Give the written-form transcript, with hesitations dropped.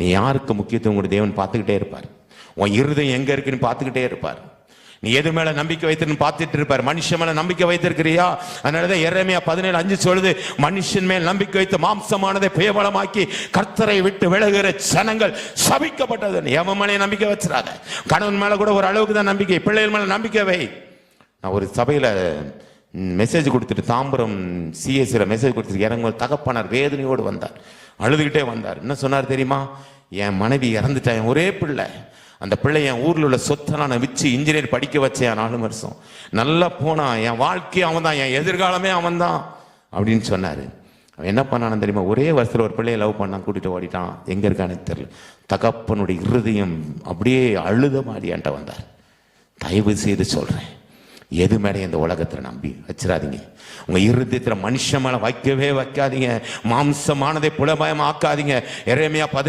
நீ யாருக்கு முக்கியத்துவம் கூட தேவன் பார்த்துக்கிட்டே இருப்பார். உன் இருதயம் எங்க இருக்குன்னு பார்த்துக்கிட்டே இருப்பார். நீ எது மேல நம்பிக்கை வைத்திருன்னு பார்த்துட்டு இருப்பார். மனுஷன் மேல நம்பிக்கை வைத்திருக்கிறியா? அதனாலதான் எரேமியா 17:5 சொல்லுது, மனுஷன் மேல் நம்பிக்கை வைத்து மாம்சமானதை பேபலமாக்கி கர்த்தரை விட்டு விலகுகிற ஜனங்கள் சபிக்கப்பட்டது. எவன் மேலே நம்பிக்கை வச்சிடாத. கணவன் மேல கூட ஒரு அளவுக்கு தான் நம்பிக்கை, பிள்ளைகள் மேல நம்பிக்கை வை. நான் ஒரு சபையில மெசேஜ் கொடுத்துட்டு, தாம்பரம் சிஎஸ்சியில் மெசேஜ் கொடுத்துட்டு இறங்க தகப்பனார் வேதனையோடு வந்தார், அழுதுகிட்டே வந்தார். என்ன சொன்னார் தெரியுமா? என் மனைவி இறந்துட்டா, என் ஒரே பிள்ளை, அந்த பிள்ளை என் ஊரில் உள்ள சொத்தை நான் வச்சு இன்ஜினியர் படிக்க வச்சேன் 4 வருஷம், நல்லா போனான், என் வாழ்க்கையும் அவன் தான், என் எதிர்காலமே அவன் தான் அப்படின்னு சொன்னார். அவன் என்ன பண்ணான்னு தெரியுமா? ஒரே வருஷத்தில் ஒரு பிள்ளையை லவ் பண்ணான், கூட்டிகிட்டு ஓடிட்டான். எங்கே இருக்கான்னு தெரியல. தகப்பனுடைய இருதயம் அப்படியே அழுத மாதிரி என்கிட்ட வந்தார். தயவு செய்து சொல்கிறேன், எது மேலே இந்த உலகத்தில் நம்பி வச்சிடாதீங்க. உங்க இருதயத்தில் மனுஷன் மேலே வைக்கவே வைக்காதீங்க. மாம்சமானதை புலபயம் ஆக்காதீங்க. எரேமியா